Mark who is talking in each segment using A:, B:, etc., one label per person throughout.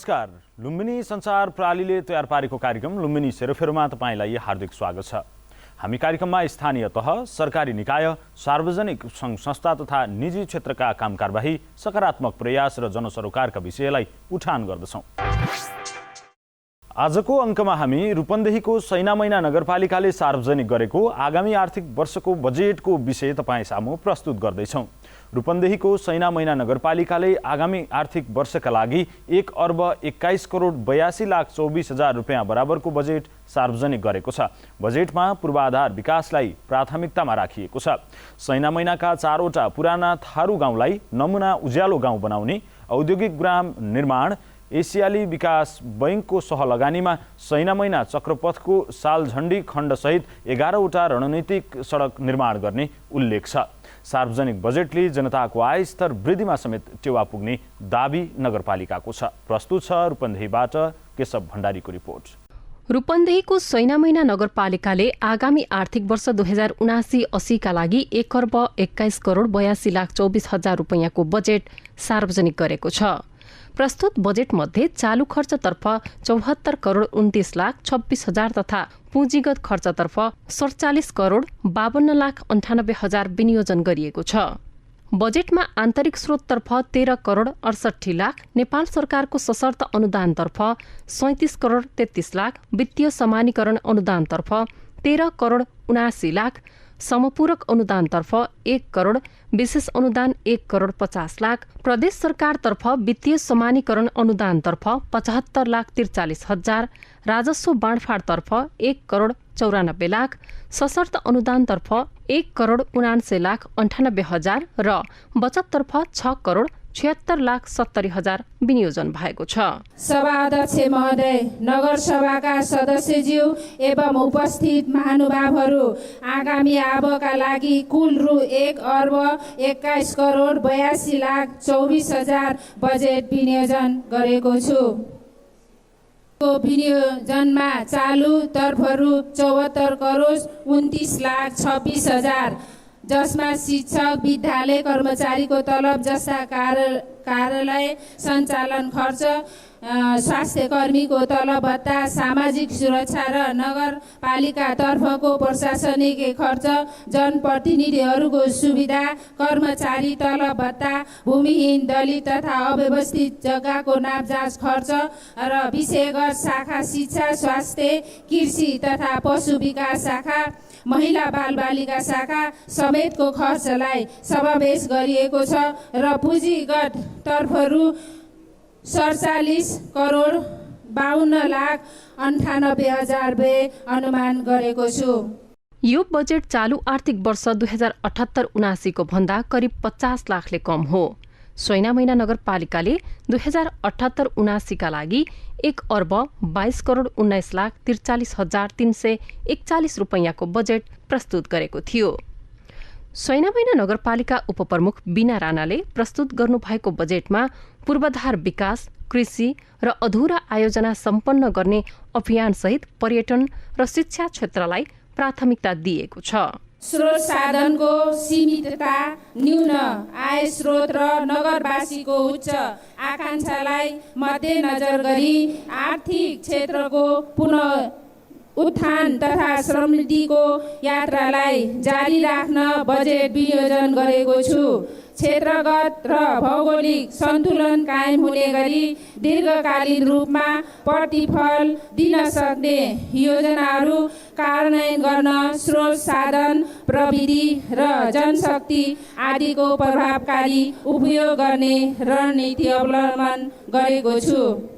A: नमस्कार। लुम्बिनी संचार प्रणालीले तयार पारेको कार्यक्रम लुम्बिनी सेरोफेरोमा तपाईलाई हार्दिक स्वागत छ। हामी कार्यक्रममा स्थानीय तह, सरकारी निकाय, सार्वजनिक सङ्घ संस्था तथा निजी क्षेत्रका काम कारबाही, सकारात्मक प्रयास र जनसरोकारका विषयलाई उठान गर्दछौँ। आजको अङ्कमा हामी रूपन्देहीको सैनामैना नगरपालिकाले सार्वजनिक गरेको आगामी आर्थिक वर्षको बजेटको विषय तपाईँ सामु प्रस्तुत गर्दैछौँ। रूपन्देहीको सैनामैना नगरपालिकाले आगामी आर्थिक वर्षका लागि 1,21,82,24,000 रुपियाँ बराबरको बजेट सार्वजनिक गरेको छ। बजेटमा पूर्वाधार विकासलाई प्राथमिकतामा राखिएको छ। सैनामैनाका 4वटा पुराना थारू गाउँलाई नमुना उज्यालो गाउँ बनाउने, औद्योगिक ग्राम निर्माण, एसियाली विकास बैङ्कको सहलगानीमा सैनामैना चक्रपथको सालझण्डी खण्डसहित 11वटा रणनीतिक सडक निर्माण गर्ने उल्लेख छ। सार्वजनिक बजेटले जनताको आय स्तर वृद्धिमा समेत टेवा पुग्ने दाबी नगरपालिकाको छ। प्रस्तुत छ रूपन्देहीबाट केशव भण्डारीको रिपोर्ट।
B: रूपन्देहीको सैनामैना नगरपालिकाले आगामी आर्थिक वर्ष 2079-80 का लागि 1,21,82,24,000 रुपैयाँको बजेट सार्वजनिक गरेको छ। प्रस्तुत बजेट मध्ये चालू खर्चतर्फ 74,29,26,000 तथा पुँजीगत खर्चतर्फ 47,52,98,000 विनियोजन गरिएको छ। बजेटमा आन्तरिक स्रोततर्फ 13,68,00,000, नेपाल सरकारको सशर्त अनुदानतर्फ 37,33,00,000, वित्तीय समानीकरण अनुदानतर्फ 13,79,00,000, समपूरक अनुदानतर्फ 1 करोड, विशेष अनुदान 1,50,00,000, प्रदेश सरकारतर्फ वित्तीय समानीकरण अनुदानतर्फ 75,43,000, राजस्व बाँडफाँडतर्फ 1,94,00,000, सशर्त अनुदानतर्फ 1,79,98,000 र बचततर्फ 6,76,70,000 विनियोजन भएको छ।
C: सभा अध्यक्ष महोदय, नगरसभाका सदस्यज्यू एवं उपस्थित महानुभावहरू, आगामी आबका लागि कुल रु 1,21,82,24,000 बजेट विनियोजन गरेको छु। विनियोजनमा चालू तर्फहरू 74,29,26,000, जसमा शिक्षक, विद्यालय कर्मचारीको तलब जस्ता कार्यालय सञ्चालन खर्च, स्वास्थ्य कर्मीको तलब भत्ता, सामाजिक सुरक्षा र नगरपालिका तर्फको प्रशासनिक खर्च, जनप्रतिनिधिहरूको सुविधा, कर्मचारी तलब भत्ता, भूमिहीन, दलित तथा अव्यवस्थित जग्गाको नापजाँच खर्च र विषयगत शाखा शिक्षा, स्वास्थ्य, कृषि तथा पशु विकास शाखा, महिला बालबालिका शाखा समेतको खर्चलाई समावेश गरिएको छ र पुँजीगत तर्फहरू 47,52,98,000 अनुमान गरेको छु।
B: यो बजेट चालू आर्थिक वर्ष 2078-79 को भन्दा करिब 50 लाखले कम हो। सैनामैना नगरपालिकाले 2078-79 का लागि 1,22,19,43,341 रुपैयाँको बजेट प्रस्तुत गरेको थियो। सैनामैना नगरपालिका उपप्रमुख बीना राणाले प्रस्तुत गर्नुभएको बजेटमा पूर्वाधार विकास, कृषि र अधुरा आयोजना सम्पन्न गर्ने अभियानसहित पर्यटन र शिक्षा क्षेत्रलाई प्राथमिकता दिएको छ।
C: स्रोत साधनको सीमितता, न्यून आय स्रोत र नगरवासीको उच्च आकांक्षालाई मध्यनजर गरी आर्थिक क्षेत्रको पुनः उत्थान तथा समृद्धिको यात्रालाई जारी राख्न बजेट विनियोजन गरेको छु। क्षेत्रगत र भौगोलिक सन्तुलन कायम हुने गरी दीर्घकालीन रूपमा प्रतिफल दिन सक्ने योजनाहरू कार्यान्वयन गर्न स्रोत साधन, प्रविधि र जनशक्ति आदिको प्रभावकारी उपयोग गर्ने रणनीति अवलम्बन गरेको छु।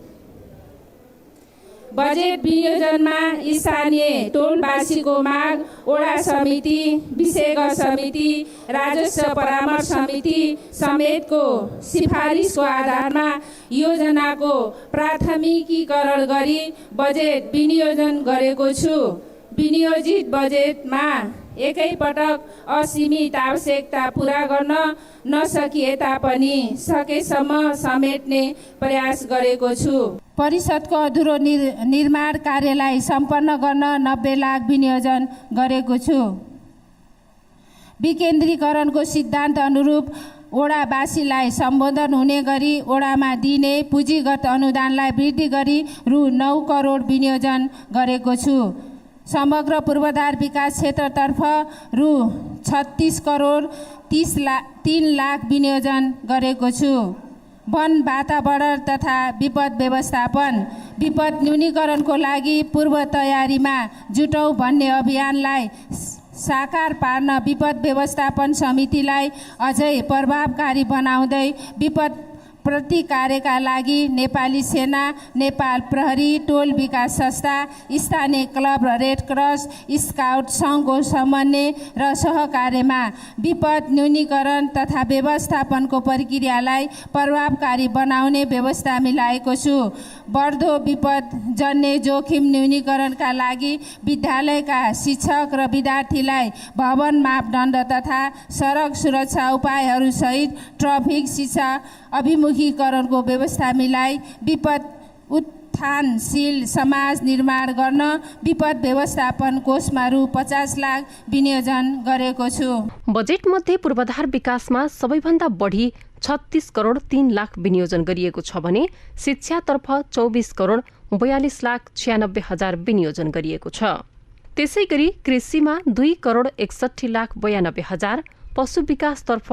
C: बजेट विनियोजनमा स्थानीय टोलवासीको माग, वडा समिति, विषयगत समिति, राजस्व परामर्श समिति समेतको सिफारिसको आधारमा योजनाको प्राथमिकीकरण गरी बजेट विनियोजन गरेको छु। विनियोजित बजेटमा एकैपटक असीमित आवश्यकता पूरा गर्न नसकिए तापनि सकेसम्म समेट्ने प्रयास गरेको छु। परिषदको अधुरो निर्माण कार्यलाई सम्पन्न गर्न 90 लाख विनियोजन गरेको छु। विकेन्द्रीकरणको सिद्धान्त अनुरूप ओडावासीलाई सम्बोधन हुने गरी ओडामा दिने पुँजीगत अनुदानलाई वृद्धि गरी रु 9 करोड विनियोजन गरेको छु। समग्र पूर्वाधार विकास क्षेत्रतर्फ रु 36 करोड 3 लाख विनियोजन गरेको छु। वन वातावरण तथा विपद व्यवस्थापन विपद न्यूनीकरणको लागि पूर्व तयारीमा जुटौँ भन्ने अभियानलाई साकार पार्न विपद व्यवस्थापन समितिलाई अझै प्रभावकारी बनाउँदै विपद प्रतिकारका लागि नेपाली सेना, नेपाल प्रहरी, टोल विकास संस्था, स्थानीय क्लब र रेड क्रस, स्काउट सङ्घको समन्वय र सहकार्यमा विपद न्यूनीकरण तथा व्यवस्थापनको प्रक्रियालाई प्रभावकारी बनाउने व्यवस्था मिलाएको छु। बढ्दो विपद जन्य जोखिम न्यूनीकरणका लागि विद्यालयका शिक्षक र विद्यार्थीलाई भवन मापदण्ड तथा सडक सुरक्षा उपायहरूसहित ट्राफिक शिक्षा अभिमुखीकरणको व्यवस्था मिलाई विपद उत्थानशील समाज निर्माण गर्न विपद व्यवस्थापन कोषमा रु 50 लाख विनियोजन गरेको छु।
B: बजेटमध्ये पूर्वाधार विकासमा सबैभन्दा बढी 36 करोड 3 लाख विनियोजन गरिएको छ भने शिक्षातर्फ 24 करोड 42 लाख 96 हजार विनियोजन गरिएको छ। त्यसैगरी कृषिमा 2 करोड 61 लाख 92 हजार, पशु विकासतर्फ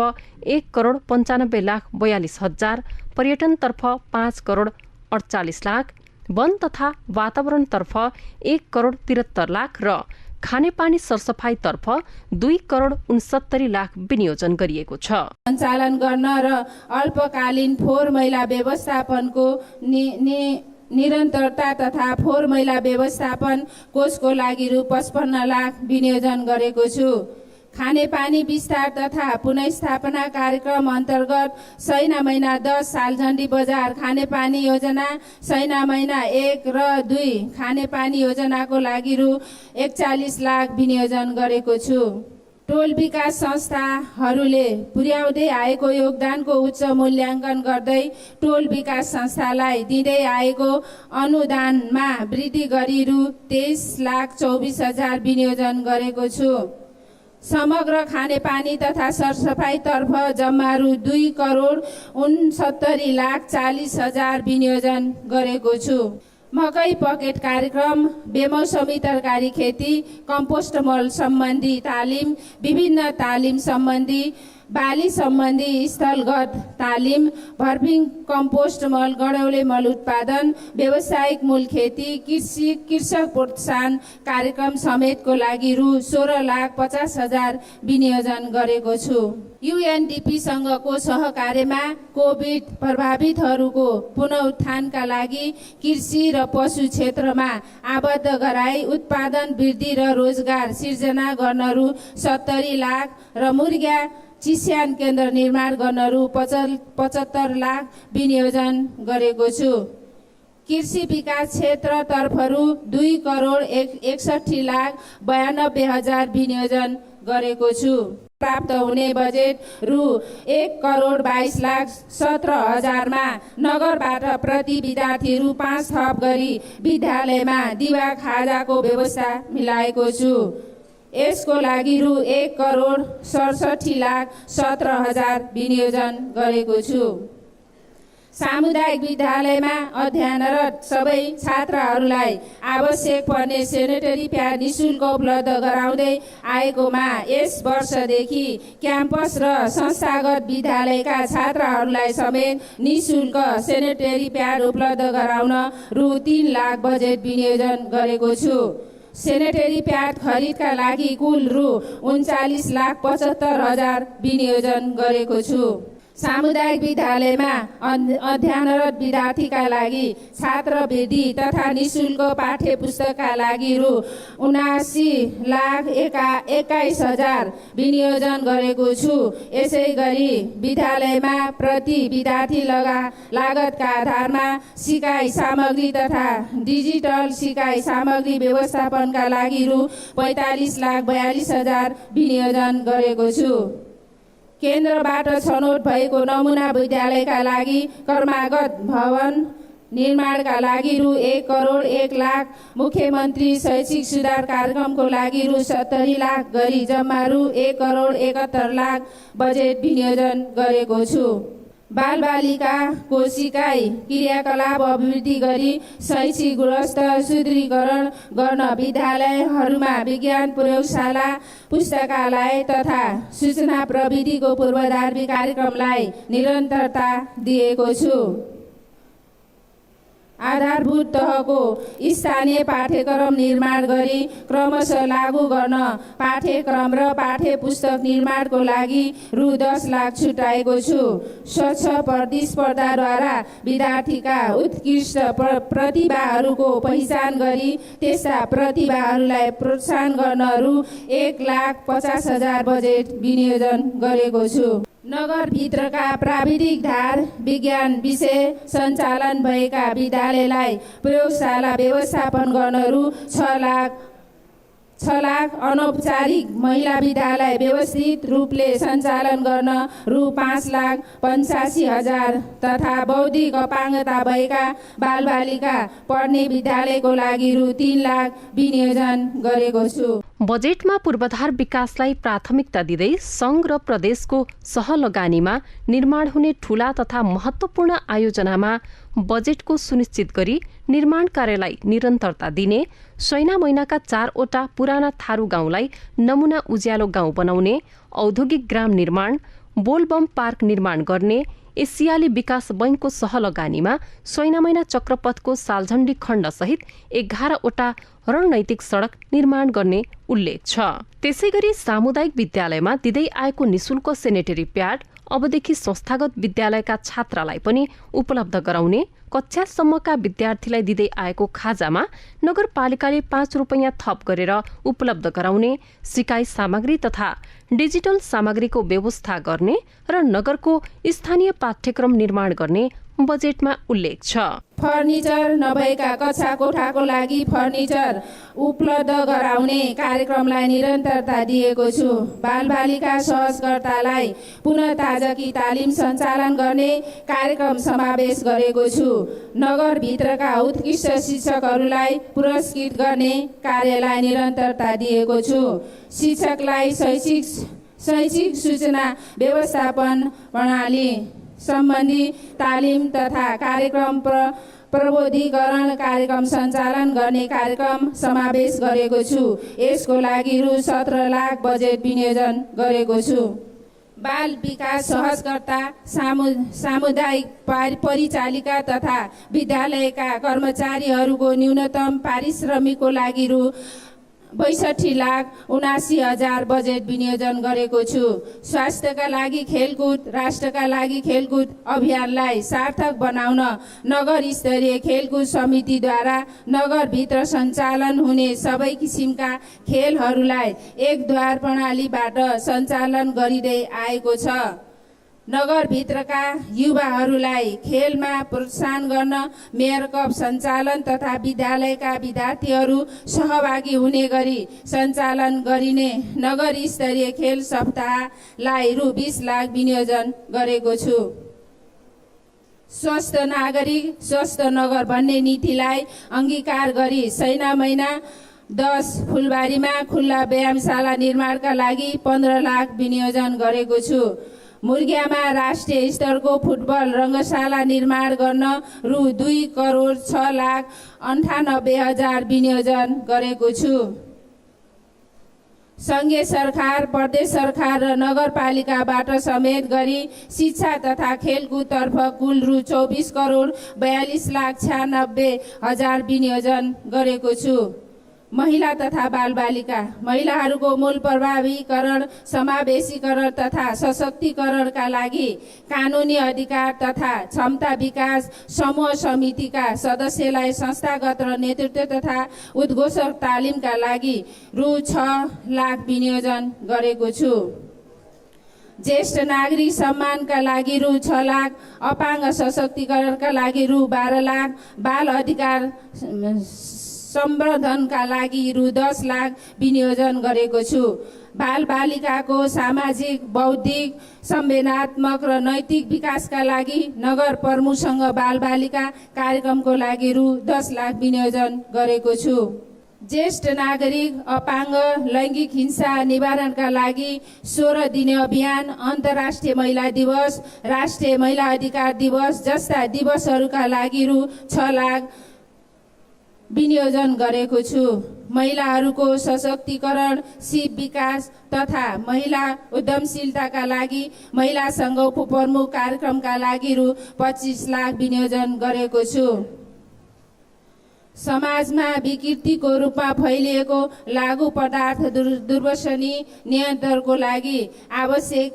B: 1 करोड 95 लाख 42 हजार, पर्यटनतर्फ 5 करोड 48 लाख, वन तथा वातावरणतर्फ 1 करोड 73 लाख र खानेपानी सरसफाईतर्फ 2 करोड 69 लाख विनियोजन गरिएको छ।
C: सञ्चालन गर्न र अल्पकालीन फोहोर मैला व्यवस्थापनको निरन्तरता तथा फोहोर मैला व्यवस्थापन कोषको लागि रु 55 लाख विनियोजन गरेको छु। खानेपानी विस्तार तथा पुनर्स्थापना कार्यक्रम अन्तर्गत सैना महिना 10 सालझण्डी बजार खानेपानी योजना, सैना महिना 1 र 2 खानेपानी योजनाको लागि रु 41 लाख विनियोजन गरेको छु। टोल विकास संस्थाहरूले पुर्याउँदै आएको योगदानको उच्च मूल्याङ्कन गर्दै टोल विकास संस्थालाई दिँदै आएको अनुदानमा वृद्धि गरी रु 23 लाख 24 हजार विनियोजन गरेको छु। समग्र खानेपानी तथा सरसफाईतर्फ जम्मा रु 2 करोड 69 लाख 40 हजार विनियोजन गरेको छु। मकै पकेट कार्यक्रम, बेमौसमी तरकारी खेती, कम्पोस्ट मल सम्बन्धी तालिम, विभिन्न तालिम सम्बन्धी, बाली सम्बन्धी स्थलगत तालिम, भर्पिङ कम्पोस्ट मल, गडौले मल उत्पादन, व्यावसायिक मूल खेती, कृषक प्रोत्साहन कार्यक्रम समेतको लागि रु 16 लाख 50 हजार विनियोजन गरेको छु। UNDP-सँगको सहकार्यमा कोभिड प्रभावितहरूको पुनरुत्थानका लागि कृषि र पशु क्षेत्रमा आबद्ध गराई उत्पादन वृद्धि र रोजगार सिर्जना गर्न रु 70 लाख र मुर्गा चिस्यान केन्द्र निर्माण गर्न रु 75 लाख विनियोजन गरेको छु। कृषि विकास क्षेत्रतर्फ रु 2 करोड 61 लाख 92 हजार विनियोजन गरेको छु। प्राप्त हुने बजेट रु 1 करोड 22 लाख 17 हजारमा नगरबाट प्रति विद्यार्थी रु 5 थप गरी विद्यालयमा दिवा खाजाको व्यवस्था मिलाएको छु। यसको लागि रु 1 करोड 67 लाख 17 हजार विनियोजन गरेको छु। सामुदायिक विद्यालयमा अध्ययनरत सबै छात्राहरूलाई आवश्यक पर्ने सेनेटरी प्याड निःशुल्क उपलब्ध गराउँदै आएकोमा यस वर्षदेखि क्याम्पस र संस्थागत विद्यालयका छात्राहरूलाई समेत निःशुल्क सेनेटरी प्याड उपलब्ध गराउन रु 3 लाख बजेट विनियोजन गरेको छु। सेनेटरी प्याड खरिदका लागि कुल रु 39 लाख 75 हजार विनियोजन गरेको छु। सामुदायिक विद्यालयमा अध्ययनरत विद्यार्थीका लागि छात्रवृत्ति तथा निःशुल्क पाठ्य पुस्तकका लागि रु 79 लाख 21 हजार विनियोजन गरेको छु। यसै गरी विद्यालयमा प्रति विद्यार्थी लागतका आधारमा सिकाइ सामग्री तथा डिजिटल सिकाइ सामग्री व्यवस्थापनका लागि रु 45 लाख 42 हजार विनियोजन गरेको छु। केन्द्रबाट छनौट भएको नमुना विद्यालयका लागि क्रमागत भवन निर्माणका लागि रु 1 करोड 1 लाख, मुख्यमन्त्री शैक्षिक सुधार कार्यक्रमको लागि रु 70 लाख गरी जम्मा रु 1 करोड 71 लाख बजेट विनियोजन गरेको छु। बालबालिकाको सिकाइ क्रियाकलाप अभिवृद्धि गरी शैक्षिक गुणस्तर सुदृढीकरण गर्न विद्यालयहरूमा विज्ञान प्रयोगशाला, पुस्तकालय तथा सूचना प्रविधिको पूर्वधार कार्यक्रमलाई निरन्तरता दिएको छु। आधारभूत तहको स्थानीय पाठ्यक्रम निर्माण गरी क्रमशः लागू गर्न पाठ्यक्रम र पाठ्य पुस्तक निर्माणको लागि रु 10 लाख छुट्याएको छु। स्वच्छ प्रतिस्पर्धाद्वारा विद्यार्थीका उत्कृष्ट प्रतिभाहरूको पहिचान गरी त्यस्ता प्रतिभाहरूलाई प्रोत्साहन गर्न रु 1,50,000 बजेट विनियोजन गरेको छु। नगरभित्रका प्राविधिक धार विज्ञान विषय सञ्चालन भएका विद्यालयलाई प्रयोगशाला व्यवस्थापन गर्न रु 6 लाख, अनौपचारिक महिला विद्यालय व्यवस्थित रूपले सञ्चालन गर्न रु 5,85,000 तथा बौद्धिक अपाङ्गता भएका बालबालिका पढ्ने विद्यालयको लागि रु 3 लाख विनियोजन गरेको छु।
B: बजेटमा पूर्वाधार विकासलाई प्राथमिकता दिँदै सङ्घ र प्रदेशको सहलगानीमा निर्माण हुने ठूला तथा महत्त्वपूर्ण आयोजनामा बजेटको सुनिश्चित गरी निर्माण कार्यलाई निरन्तरता दिने, सैना महिनाका 4वटा पुराना थारू गाउँलाई नमुना उज्यालो गाउँ बनाउने, औद्योगिक ग्राम निर्माण, बोलबम पार्क निर्माण गर्ने, एसियाली विकास बैंकको सहलगानीमा सैनामैना चक्रपथको सालझण्डी खण्डसहित 11वटा रणनैतिक सडक निर्माण गर्ने उल्लेख छ। त्यसैगरी सामुदायिक विद्यालयमा दिँदै आएको निशुल्क सेनेटरी प्याड अबदेखि संस्थागत विद्यालयका छात्रालाई पनि उपलब्ध गराउने, कक्षासम्मका विद्यार्थीलाई दिँदै आएको खाजामा नगरपालिकाले 5 रुपैयाँ थप गरेर उपलब्ध गराउने, सिकाइ सामग्री तथा डिजिटल सामग्रीको व्यवस्था गर्ने र नगरको स्थानीय पाठ्यक्रम निर्माण गर्ने बजेटमा उल्लेख छ।
C: फर्निचर नभएका कक्षा कोठाको लागि फर्निचर उपलब्ध गराउने कार्यक्रमलाई निरन्तरता दिएको छु। बालबालिका सहजकर्तालाई पुनः ताजगी तालिम सञ्चालन गर्ने कार्यक्रम समावेश गरेको छु। नगरभित्रका उत्कृष्ट शिक्षकहरूलाई पुरस्कृत गर्ने कार्यलाई निरन्तरता दिएको छु। शिक्षकलाई शैक्षिक सूचना व्यवस्थापन प्रणाली सम्बन्धी तालिम तथा कार्यक्रम प्रबोधिकरण कार्यक्रम सञ्चालन गर्ने कार्यक्रम समावेश गरेको छु। यसको लागि रु 17 लाख बजेट विनियोजन गरेको छु। बाल विकास सहजकर्ता, सामुदायिक परिचालिका तथा विद्यालयका कर्मचारीहरूको न्यूनतम पारिश्रमिकको लागि रु 62,79,000 बजेट विनियोजन गरेको छु। स्वास्थ्यका लागि खेलकुद, राष्ट्रका लागि खेलकुद अभियानलाई सार्थक बनाउन नगर स्तरीय खेलकुद समितिद्वारा नगरभित्र सञ्चालन हुने सबै किसिमका खेलहरूलाई एकद्वार प्रणालीबाट सञ्चालन गरिँदै आएको छ। नगरभित्रका युवाहरूलाई खेलमा प्रोत्साहन गर्न मेयर कप सञ्चालन तथा विद्यालयका विद्यार्थीहरू सहभागी हुने गरी सञ्चालन गरिने नगर स्तरीय खेल सप्ताहलाई रु 20 लाख विनियोजन गरेको छु। स्वस्थ नागरिक स्वस्थ नगर भन्ने नीतिलाई अंगीकार गरी सैना महिना 10 फुलबारीमा खुल्ला व्यायामशाला निर्माणका लागि 15 लाख विनियोजन गरेको छु। मुर्गियामा राष्ट्रिय स्तरको फुटबल रङ्गशाला निर्माण गर्न रु 2 करोड 6,98,000 विनियोजन गरेको छु। संघीय सरकार, प्रदेश सरकार र नगरपालिकाबाट समेत गरी शिक्षा तथा खेलकुदतर्फ कुल रु 24 करोड 42,96,000 विनियोजन गरेको छु। महिला तथा बालबालिका महिलाहरूको मूल प्रभावीकरण, समावेशीकरण तथा सशक्तिकरणका लागि कानुनी अधिकार तथा क्षमता विकास समूह समितिका सदस्यलाई संस्थागत र नेतृत्व तथा उद्घोषक तालिमका लागि रु 6 लाख विनियोजन गरेको छु। ज्येष्ठ नागरिक सम्मानका लागि रु 6 लाख, अपाङ्ग सशक्तिकरणका लागि रु 12 लाख, बाल अधिकार सम्वर्धनका लागि रु 10 लाख विनियोजन गरेको छु। बालबालिकाको सामाजिक, बौद्धिक, संवेदनात्मक र नैतिक विकासका लागि नगर प्रमुखसँग बालबालिका कार्यक्रमको लागि रु 10 लाख विनियोजन गरेको छु। ज्येष्ठ नागरिक, अपाङ्ग, लैङ्गिक हिंसा निवारणका लागि 16 दिने अभियान, अन्तर्राष्ट्रिय महिला दिवस, राष्ट्रिय महिला अधिकार दिवस जस्ता दिवसहरूका लागि रु 6 लाख विनियोजन गरेको छु। महिलाहरूको सशक्तिकरण, सिप विकास तथा महिला उद्यमशीलताका लागि महिला सङ्घ उपप्रमुख कार्यक्रमका लागि रु 25 लाख विनियोजन गरेको छु। समाजमा विकृतिको रूपमा फैलिएको लागू पदार्थ दुर्व्यसनी नियन्त्रणको लागि आवश्यक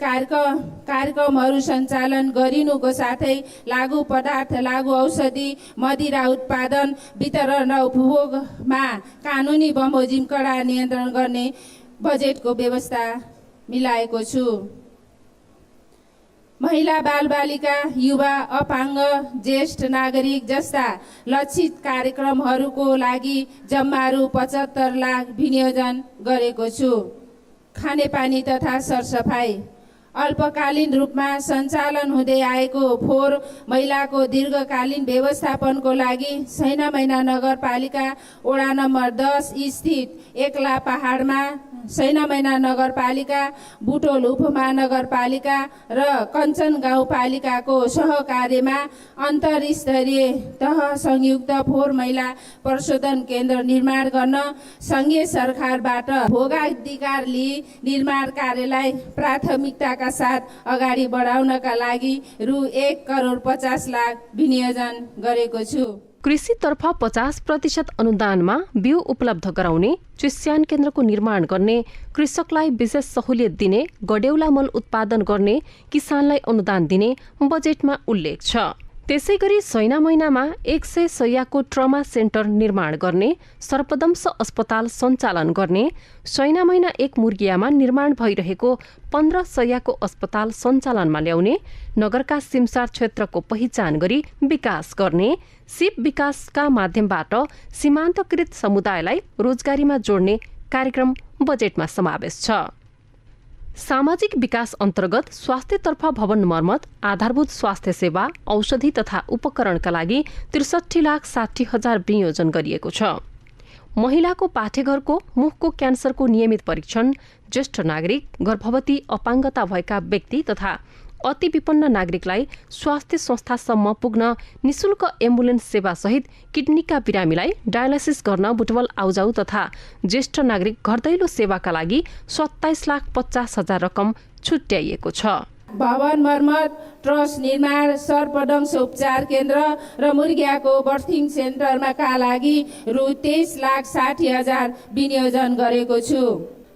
C: कार्यक्रमहरू सञ्चालन गरिनुको साथै लागू पदार्थ, लागू औषधि, मदिरा उत्पादन, वितरण र उपभोगमा कानुनी बमोजिम कडा नियन्त्रण गर्ने बजेटको व्यवस्था मिलाएको छु। महिला, बालबालिका, युवा, अपाङ्ग, ज्येष्ठ नागरिक जस्ता लक्षित कार्यक्रमहरूको लागि जम्मा रु 75 लाख विनियोजन गरेको छु। खानेपानी तथा सरसफाई, अल्पकालीन रूपमा सञ्चालन हुँदै आएको फोहोर मैलाको दीर्घकालीन व्यवस्थापनको लागि सैनामैना नगरपालिका वडा नम्बर 10 स्थित एकला पहाडमा सैनामैना नगरपालिका, बुटोल उपमहानगरपालिका र कञ्चन गाउँपालिकाको सहकार्यमा अन्तर्स्तरीय तह संयुक्त फोहोर मैला प्रशोधन केन्द्र निर्माण गर्न सङ्घीय सरकारबाट भोगाधिकार लिई निर्माण कार्यलाई प्राथमिकताका साथ अगाडि बढाउनका लागि रु 1,50 लाख विनियोजन गरेको छु।
B: कृषितर्फ 50% अनुदानमा बिउ उपलब्ध गराउने, चिस्यान केन्द्रको निर्माण गर्ने, कृषकलाई विशेष सहुलियत दिने, गडेउला मल उत्पादन गर्ने, किसानलाई अनुदान दिने बजेटमा उल्लेख छ। त्यसैगरी सैना महिनामा 100 शय्याको ट्रमा सेन्टर निर्माण गर्ने, सर्पदंश अस्पताल सञ्चालन गर्ने, सैना महिना 1 मुर्गियामा निर्माण भइरहेको 15 शय्याको अस्पताल सञ्चालनमा ल्याउने, नगरका सिमसार क्षेत्रको पहिचान गरी विकास गर्ने, सिप विकासका माध्यमबाट सीमान्तकृत समुदायलाई रोजगारीमा जोड्ने कार्यक्रम बजेटमा समावेश छ। सामाजिक विकास अन्तर्गत स्वास्थ्यतर्फ भवन मर्मत, आधारभूत स्वास्थ्य सेवा, औषधि तथा उपकरणका लागि 63,60,000 विनियोजन गरिएको छ। महिलाको पाठेघरको मुखको क्यान्सरको नियमित परीक्षण, ज्येष्ठ नागरिक, गर्भवती, अपाङ्गता भएका व्यक्ति तथा अति विपन्न नागरिकलाई स्वास्थ्य संस्थासम्म पुग्न निशुल्क एम्बुलेन्स सेवा सहित किडनीका बिरामीलाई डायलासिस गर्न बुटवल आउजाउ तथा ज्येष्ठ नागरिक घरदैलो सेवाका लागि 27,50,000 रकम छुट्याइएको छ।
C: भवन मर्मत, ट्रस्ट निर्माण, सर्पदंश उपचार केन्द्र र मुर्गियाको बर्थिङ सेन्टरका लागि रु 23,60,000 विनियोजन गरेको छु।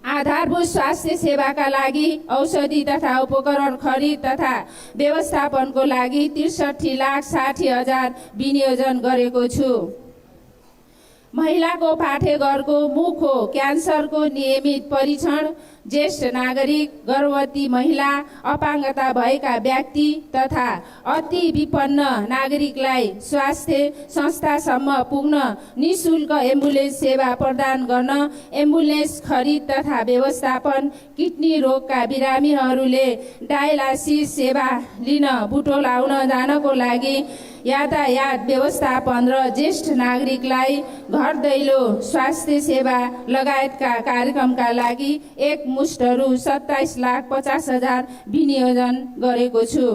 C: आधारभूत स्वास्थ्य सेवाका लागि औषधि तथा उपकरण खरिद तथा व्यवस्थापनको लागि 63,60,000 विनियोजन गरेको छु। महिलाको पाठेघरको मुखको क्यान्सरको नियमित परीक्षण, ज्येष्ठ नागरिक, गर्भवती महिला, अपाङ्गता भएका व्यक्ति तथा अति विपन्न नागरिकलाई स्वास्थ्य संस्थासम्म पुग्न निशुल्क एम्बुलेन्स सेवा प्रदान गर्न, एम्बुलेन्स खरिद तथा व्यवस्थापन, किडनी रोगका बिरामीहरूले डायलासिस सेवा लिन बुटोल आउन जानको लागि यातायात व्यवस्थापन र ज्येष्ठ नागरिकलाई घर दैलो स्वास्थ्य सेवा लगायतका कार्यक्रमका लागि एकमुष्ट रु 27,50,000 विनियोजन गरेको छु।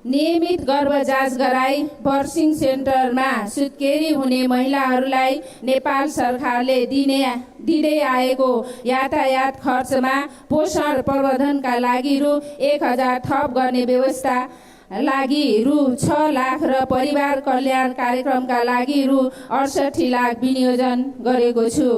C: नियमित गर्भ जाँच गराई बर्थिङ सेन्टरमा सुत्केरी हुने महिलाहरूलाई नेपाल सरकारले दिँदै आएको यातायात खर्चमा पोषण प्रवर्धनका लागि रु 1,000 थप गर्ने व्यवस्था लागि रु 6 लाख र परिवार कल्याण कार्यक्रमका लागि रु 68 लाख विनियोजन गरेको छु।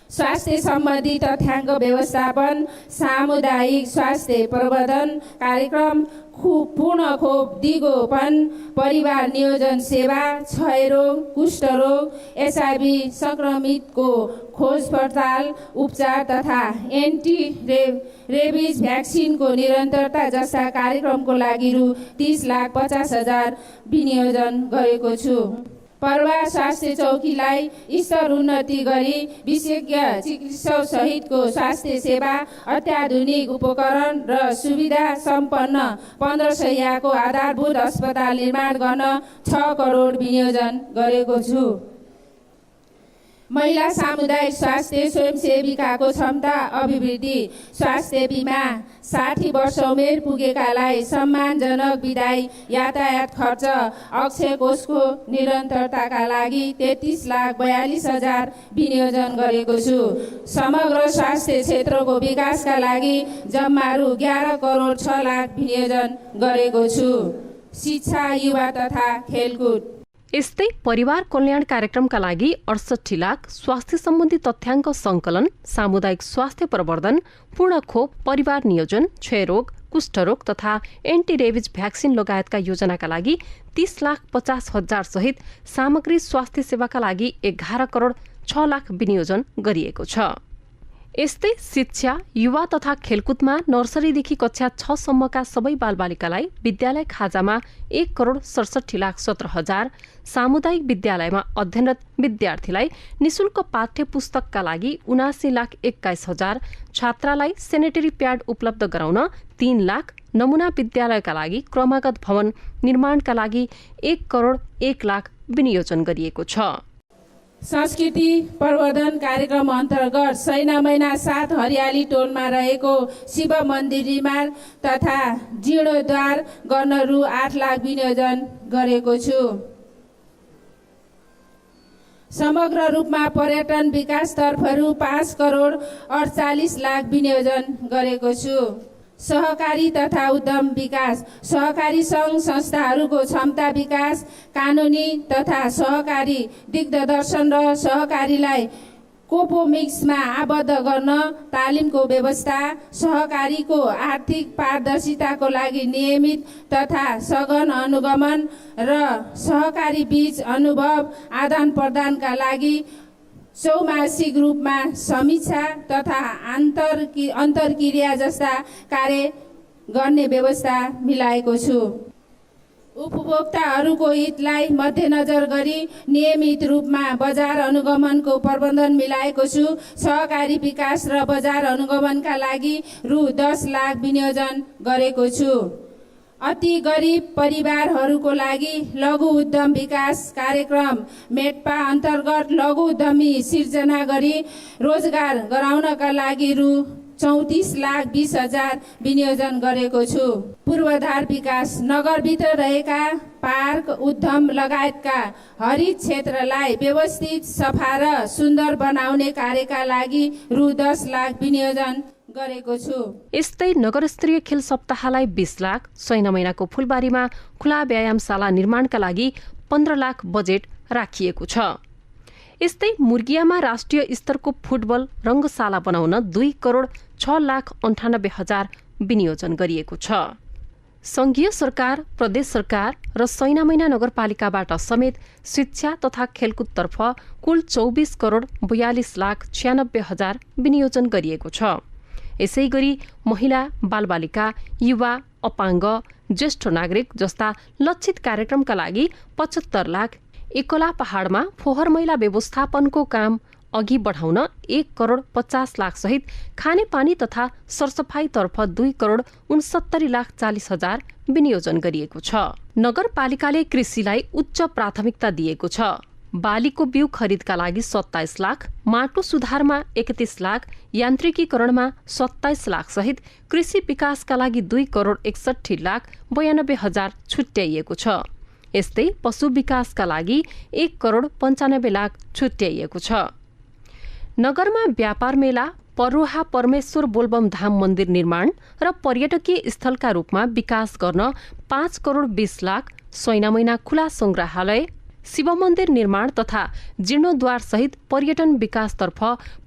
C: स्वास्थ्य सम्बन्धी तथ्याङ्क व्यवस्थापन, सामुदायिक स्वास्थ्य प्रवर्धन कार्यक्रम, पूर्ण खोप, दिगोपन, परिवार नियोजन सेवा, क्षयरोग, कुष्ठरोग, एचआईभी संक्रमितको खोज पडताल, उपचार तथा एन्टी रेबिज भ्याक्सिनको निरन्तरता जस्ता कार्यक्रमको लागि रु 30,50,000 विनियोजन गरेको छु। पर्वा स्वास्थ्य चौकीलाई स्तर उन्नति गरी विशेषज्ञ चिकित्सक सहितको स्वास्थ्य सेवा, अत्याधुनिक उपकरण र सुविधा सम्पन्न 15 शय्याको आधारभूत अस्पताल निर्माण गर्न 6 करोड विनियोजन गरेको छु। महिला सामुदायिक स्वास्थ्य स्वयंसेविकाको क्षमता अभिवृद्धि, स्वास्थ्य बिमा, 60 वर्ष उमेर पुगेकालाई सम्मानजनक विदाई, यातायात खर्च, अक्षय कोषको निरन्तरताका लागि 33,42,000 विनियोजन गरेको छु। समग्र स्वास्थ्य क्षेत्रको विकासका लागि जम्मा रु 11 करोड 6 लाख विनियोजन गरेको छु। शिक्षा, युवा तथा खेलकुद।
B: यस्तै परिवार कल्याण कार्यक्रमका लागि 68 लाख, स्वास्थ्य सम्बन्धी तथ्याङ्क सङ्कलन, सामुदायिक स्वास्थ्य प्रवर्धन, पूर्ण खोप, परिवार नियोजन, क्षयरोग, कुष्ठरोग तथा एन्टी रेबिज भ्याक्सिन लगायतका योजनाका लागि 30,50,000 सहित सामग्री स्वास्थ्य सेवाका लागि 11 करोड 6 लाख विनियोजन गरिएको छ। यस्तै शिक्षा, युवा तथा खेलकुदमा नर्सरीदेखि कक्षा 6 सम्मका सबै बालबालिकालाई विद्यालय खाजामा 1 करोड 67 लाख 17 हजार, सामुदायिक विद्यालयमा अध्ययनरत विद्यार्थीलाई निशुल्क पाठ्य पुस्तकका लागि 79 लाख 21 हजार, छात्रालाई सेनेटरी प्याड उपलब्ध गराउन 3 लाख, नमुना विद्यालयका लागि क्रमागत भवन निर्माणका लागि 1 करोड 1 लाख विनियोजन गरिएको छ।
C: संस्कृति प्रवर्धन कार्यक्रम अन्तर्गत सैना महिना 7 हरियाली टोलमा रहेको शिव मन्दिर निर्माण तथा जीर्णोद्धार गर्न रु 8 लाख विनियोजन गरेको छु। समग्र रूपमा पर्यटन विकासतर्फ रु 5 करोड 48 लाख विनियोजन गरेको छु। सहकारी तथा उद्यम विकास, सहकारी सङ्घ संस्थाहरूको क्षमता विकास, कानुनी तथा सहकारी दिग्दर्शन र सहकारीलाई कोपोमिक्समा आबद्ध गर्न तालिमको व्यवस्था, सहकारीको आर्थिक पारदर्शिताको लागि नियमित तथा सघन अनुगमन र सहकारी बीच अनुभव आदान प्रदानका लागि चौमासिक रूपमा समीक्षा तथा अन्तर्क्रिया जस्ता कार्य गर्ने व्यवस्था मिलाएको छु। उपभोक्ताहरूको हितलाई मध्यनजर गरी नियमित रूपमा बजार अनुगमनको प्रबन्धन मिलाएको छु। सहकारी विकास र बजार अनुगमनका लागि रु 10 लाख विनियोजन गरेको छु। अति गरिब परिवारहरूको लागि लघु उद्यम विकास कार्यक्रम मेटपा अन्तर्गत लघु उद्यमी सिर्जना गरी रोजगार गराउनका लागि रु 34 लाख 20 हजार विनियोजन गरेको छु। पूर्वाधार विकास, नगरभित्र रहेका पार्क, उद्यम लगायतका हरित क्षेत्रलाई व्यवस्थित, सफा र सुन्दर बनाउने कार्यका लागि रु 10 लाख विनियोजन गरेको छु।
B: यस्तै नगरस्तरीय खेल सप्ताहलाई 20 लाख, सैना महिनाको फुलबारीमा खुला व्यायामशाला निर्माणका लागि 15 लाख बजेट राखिएको छ। यस्तै मुर्गियामा राष्ट्रिय स्तरको फुटबल रङ्गशाला बनाउन 2 करोड 6 लाख 98 हजार विनियोजन गरिएको छ। संघीय सरकार, प्रदेश सरकार र सैना महिना नगरपालिकाबाट समेत शिक्षा तथा खेलकुदतर्फ कुल 24 करोड 42 लाख 96 हजार विनियोजन गरिएको छ। यसै गरी महिला, बालबालिका, युवा, अपाङ्ग, ज्येष्ठ नागरिक जस्ता लक्षित कार्यक्रमका लागि 75 लाख, एकोला पहाडमा फोहोर मैला व्यवस्थापनको काम अघि बढाउन 1 करोड 50 लाख सहित खानेपानी तथा सरसफाईतर्फ 2 करोड 69 लाख 40 हजार विनियोजन गरिएको छ। नगरपालिकाले कृषिलाई उच्च प्राथमिकता दिएको छ। बालीको बिउ खरिदका लागि 27 लाख, माटो सुधारमा 31 लाख, यान्त्रिकीकरणमा 27 लाख सहित कृषि विकासका लागि 2 करोड 61 लाख 92 हजार छुट्याइएको छ। यस्तै पशु विकासका लागि 1 करोड 95 लाख छुट्याइएको छ। नगरमा व्यापार मेला, परोहा परमेश्वर बोलबम धाम मन्दिर निर्माण र पर्यटकीय स्थलका रूपमा विकास गर्न 5 करोड 20 लाख, सैना महिना खुला संग्रहालय, शिव मन्दिर निर्माण तथा जीर्णोद्वार सहित पर्यटन विकासतर्फ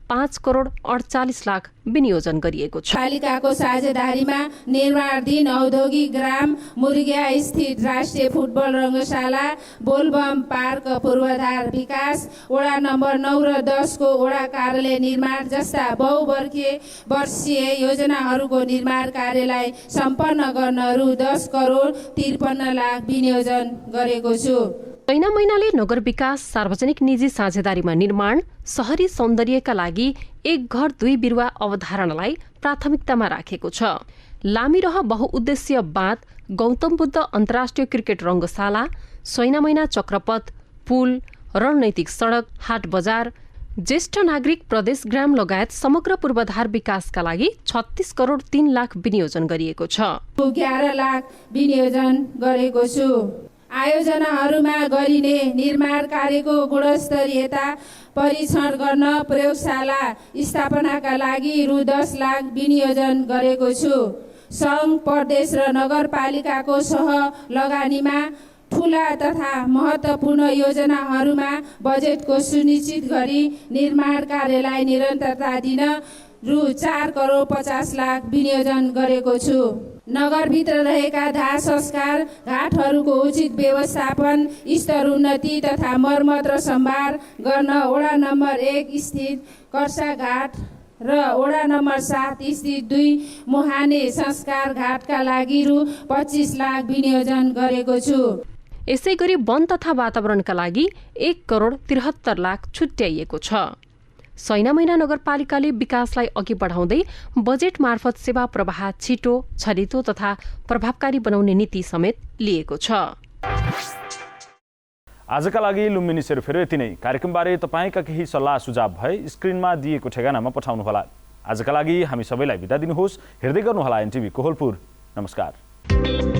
B: 5 करोड 48 लाख विनियोजन गरिएको छ।
C: पालिकाको साझेदारीमा निर्माणाधीन औद्योगिक ग्राम मुर्गिया स्थित राष्ट्रिय फुटबल रङ्गशाला, बोलबम पार्क पूर्वाधार विकास, वडा नम्बर 9 र 10 को वडा कार्यालय निर्माण जस्ता बहुवर्षीय योजनाहरूको निर्माण कार्यलाई सम्पन्न गर्न रु 10 करोड 53 लाख विनियोजन गरेको छु।
B: ऐना महिनाले नगर विकास सार्वजनिक निजी साझेदारीमा निर्माण शहरी सौन्दर्यका लागि एक घर दुई बिरुवा अवधारणालाई प्राथमिकतामा राखेको छ। लामिरह बहुउद्देश्य बाँध, गौतम बुद्ध अन्तर्राष्ट्रिय क्रिकेट रङ्गशाला, सैना महिना चक्रपथ, पुल, रणनैतिक सडक, हाट बजार, ज्येष्ठ नागरिक प्रदेश ग्राम लगायत समग्र पूर्वाधार विकासका लागि 36 करोड 3 लाख विनियोजन गरिएको छ।
C: 11 लाख विनियोजन गरेको छु। आयोजनाहरूमा गरिने निर्माण कार्यको गुणस्तरीयता परीक्षण गर्न प्रयोगशाला स्थापनाका लागि रु 10 लाख विनियोजन गरेको छु। सङ्घ, प्रदेश र नगरपालिकाको सह लगानीमा ठूला तथा महत्त्वपूर्ण योजनाहरूमा बजेटको सुनिश्चित गरी निर्माण कार्यलाई निरन्तरता दिन रु 4 करोड 50 लाख विनियोजन गरेको छु। नगरभित्र रहेका दाह संस्कार घाटहरूको उचित व्यवस्थापन, स्तर उन्नति तथा मर्मत र सम्भार गर्न वडा नम्बर 1 स्थित कर्सा घाट र वडा नम्बर 7 स्थित 2 मुहाने संस्कार घाटका लागि रु 25 लाख विनियोजन गरेको छु।
B: यसैगरी वन तथा वातावरणका लागि 1 करोड 73 लाख छुट्याइएको छ। सैना महिना नगरपालिकाले विकासलाई अघि बढाउँदै बजेट मार्फत सेवा प्रवाह छिटो, छरितो तथा प्रभावकारी बनाउने नीति समेत लिएको छ।
A: आजका लागि लुम्बिनी सेरोफेरो यति नै। कार्यक्रमबारे तपाईँका केही सल्लाह सुझाव भए स्क्रिनमा दिएको ठेगानामा पठाउनुहोला। आजका लागि हामी सबैलाई बिदा दिनुहोस्। हेर्दै गर्नुहोला एनटिभी कोहलपुर। नमस्कार।